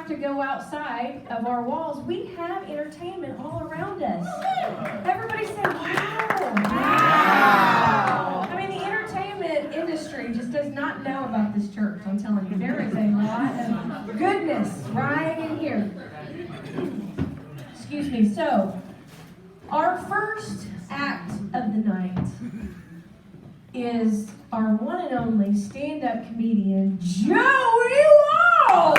have to go outside of our walls. We have entertainment all around us. Everybody say, wow. Wow. I mean, the entertainment industry just does not know about this church, I'm telling you. There is a lot of goodness right in here. Excuse me. So, our first act of the night is our one and only stand-up comedian, Joey Wall!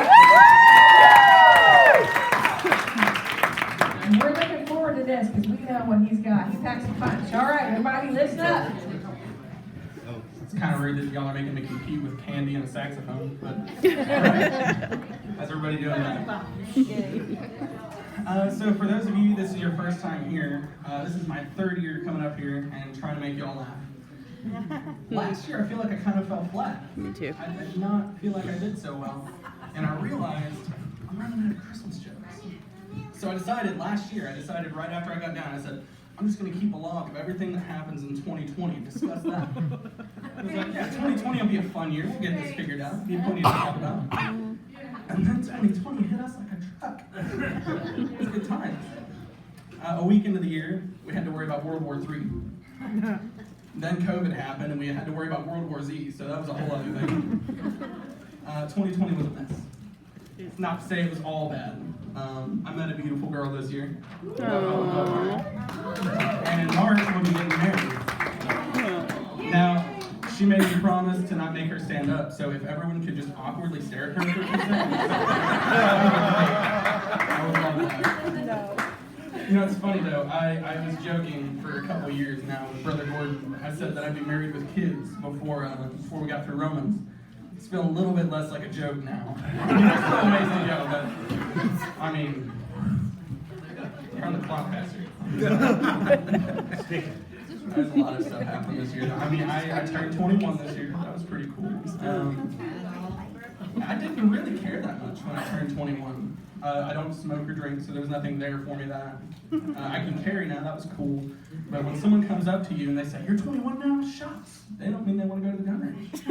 And we're looking forward to this because we know what he's got. He packs a punch. All right, everybody, listen up. It's kind of weird that y'all are making me compete with candy and a saxophone, but how's everybody doing tonight? So for those of you, this is your first time here. This is my third year coming up here and trying to make y'all laugh. Last year, I feel like I kind of fell flat. Me too. I did not feel like I did so well, and I realized I'm running out of Christmas jokes. So I decided right after I got down, I said, I'm just going to keep a log of everything that happens in 2020 and discuss that. I was like, yeah, 2020 will be a fun year. We'll get this figured out. Be plenty to talk about. And then 2020 hit us like a truck. It was a good time. A week into the year, we had to worry about World War III. Then COVID happened, and we had to worry about World War Z, so that was a whole other thing. 2020 was a mess. Not to say it was all bad. I met a beautiful girl this year. And in March, we'll be getting married. Now, she made me promise to not make her stand up, so if everyone could just awkwardly stare at her for a second, I would love that. You know, it's funny though, I was joking for a couple years now with Brother Gordon. I said that I'd be married with kids before we got through Romans. It's feeling a little bit less like a joke now. It's still amazing joke, but I mean, you're on the clock, Pastor. There's a lot of stuff happened this year. I mean, I turned 21 this year. That was pretty cool. I didn't really care that much when I turned 21. I don't smoke or drink, so there's nothing there for me that I can carry now. That was cool. But when someone comes up to you and they say, "You're 21 now," shucks. They don't mean they want to go to the gun range.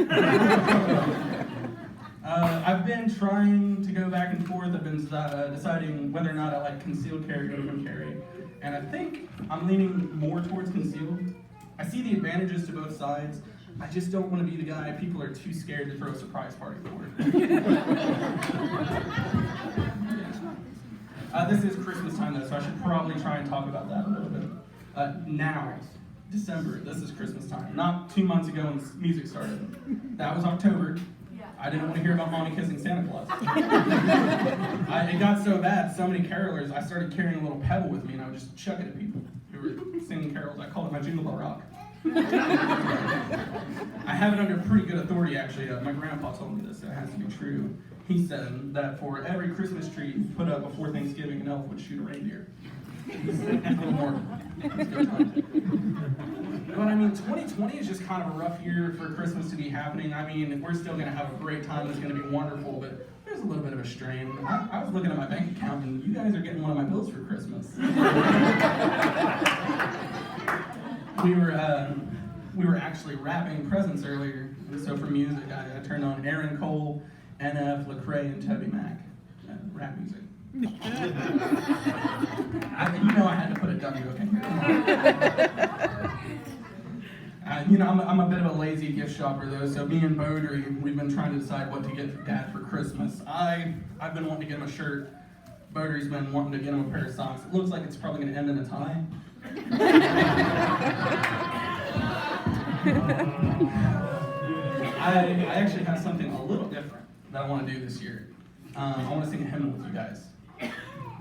I've been trying to go back and forth. I've been deciding whether or not I like concealed carry or open carry. And I think I'm leaning more towards concealed. I see the advantages to both sides. I just don't want to be the guy people are too scared to throw a surprise party for. This is Christmas time though, so I should probably try and talk about that a little bit. Now, December, this is Christmas time. Not 2 months ago when music started. That was October. I didn't want to hear about Mommy kissing Santa Claus. It got so bad, so many carolers, I started carrying a little pebble with me and I would just chuck it at people who were singing carols. I called it my Jingle Bell Rock. I have it under pretty good authority, actually. My grandpa told me this, so it has to be true. He said that for every Christmas tree put up before Thanksgiving, an elf would shoot a reindeer. A little more. But I mean, 2020 is just kind of a rough year for Christmas to be happening. I mean, we're still going to have a great time. It's going to be wonderful, but there's a little bit of a strain. I was looking at my bank account, and you guys are getting one of my bills for Christmas. We were actually wrapping presents earlier, and so for music, I turned on Aaron Cole, NF, Lecrae, and Toby Mac. Rap music. You know I had to put a W, okay? I'm a bit of a lazy gift shopper though, so me and Bodry, we've been trying to decide what to get for Dad for Christmas. I've been wanting to get him a shirt. Bodry's been wanting to get him a pair of socks. It looks like it's probably going to end in a tie. I actually have something a little different that I want to do this year. I want to sing a hymn with you guys.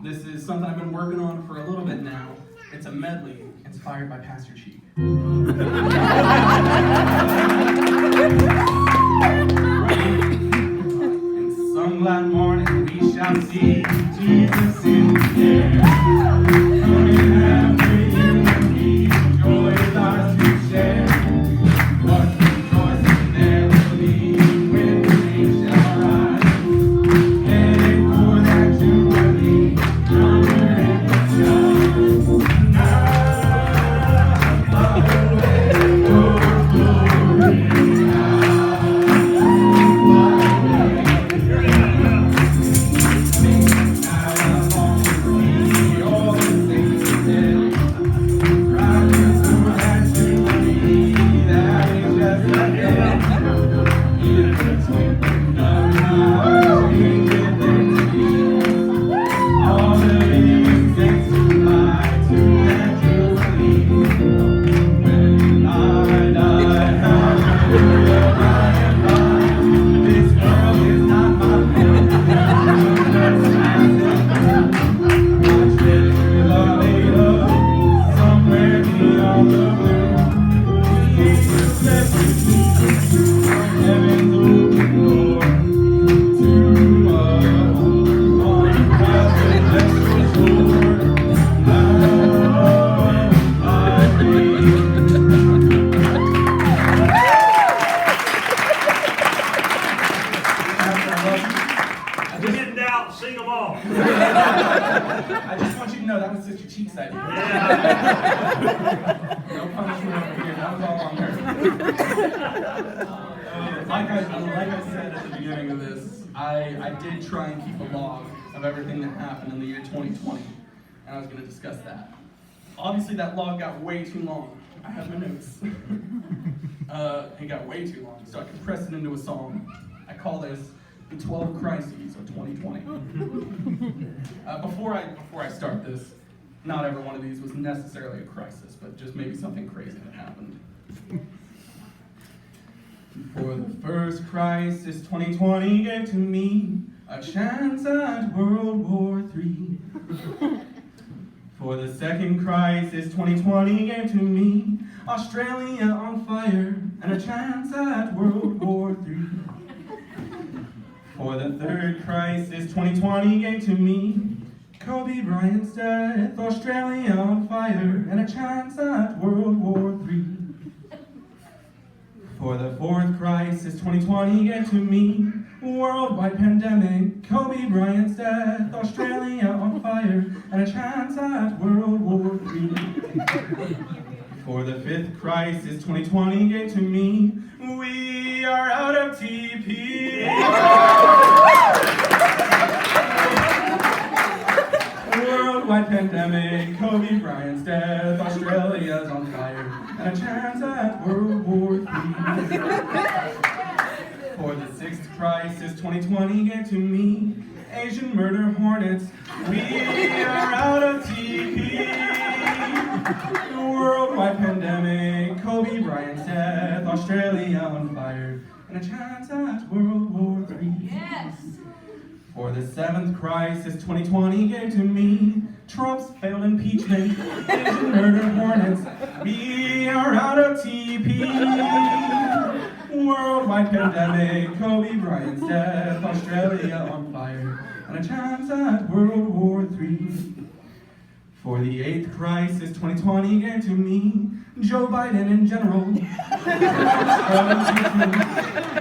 This is something I've been working on for a little bit now. It's a medley inspired by Pastor Cheek. In some glad morning we shall see Jesus in the air. Coming after you and me, joy is ours to share. What rejoicing there will be when the day shall rise. Heading for that jubilee, yonder in the sky. Glory. sing them all. I just want you to know that was Sister Cheeks idea. Yeah. No punishment over here. That was all on her. Like I said at the beginning of this, I did try and keep a log of everything that happened in the year 2020, and I was going to discuss that. Obviously, that log got way too long. I have my notes. It got way too long, so I compressed it into a song. I call this the 12 Crises of 2020. Before I start this, not every one of these was necessarily a crisis, but just maybe something crazy that happened. For the first crisis 2020 gave to me a chance at World War III. For the second crisis 2020 gave to me Australia on fire and a chance at World War III. For the third crisis 2020 gave to me Kobe Bryant's death, Australia on fire and a chance at World War III. For the fourth crisis 2020 gave to me worldwide pandemic, Kobe Bryant's death, Australia on fire, and a chance at World War III. For the fifth crisis 2020 gave to me, we are out of TP. Worldwide pandemic, Kobe Bryant's death, Australia's on fire, and a chance at World War III. For the sixth crisis 2020 gave to me Asian murder hornets, we are out of TP. Worldwide pandemic, Kobe Bryant's death, Australia on fire, and a chance at World War III. Yes. For the seventh crisis 2020 gave to me Trump's failed impeachment, Asian murder hornets, we are out of TP. Worldwide pandemic, Kobe Bryant's death, Australia on fire, and a chance at World War III. For the eighth crisis 2020 gave to me Joe Biden in general,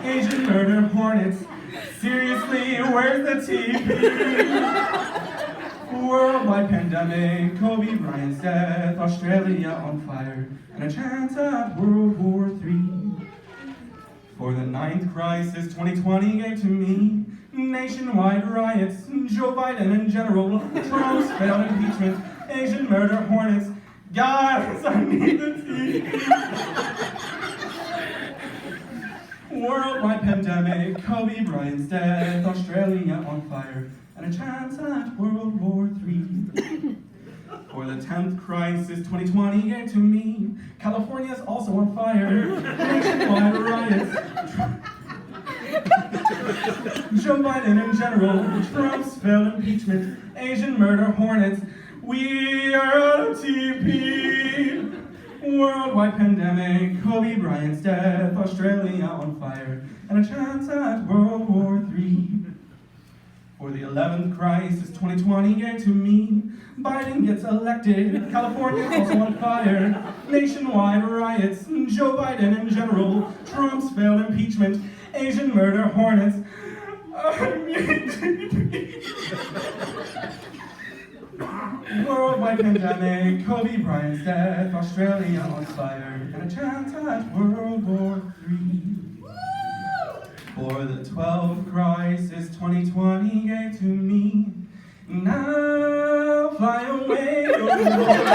Asian murder hornets, seriously, where's the TP? Worldwide pandemic, Kobe Bryant's death, Australia on fire, and a chance at World War III. For the ninth crisis 2020 gave to me nationwide riots, Joe Biden in general, Trump's failed impeachment, Asian murder hornets. Guys, I need the TP. Worldwide pandemic, Kobe Bryant's death, Australia on fire, and a chance at World War III. For the 10th crisis 2020 gave to me California's also on fire, nationwide riots, Joe Biden in general, Trump's failed impeachment, Asian murder hornets, we are out of TP. Worldwide pandemic, Kobe Bryant's death, Australia on fire, and a chance at World War III. For the 11th crisis 2020 gave to me Biden gets elected, California also on fire, nationwide riots, Joe Biden in general, Trump's failed impeachment, Asian murder hornets. Worldwide pandemic, Kobe Bryant's death, Australia on fire, and a chance at World War III. For the 12th crisis 2020 gave to me, now fly away, oh Lord.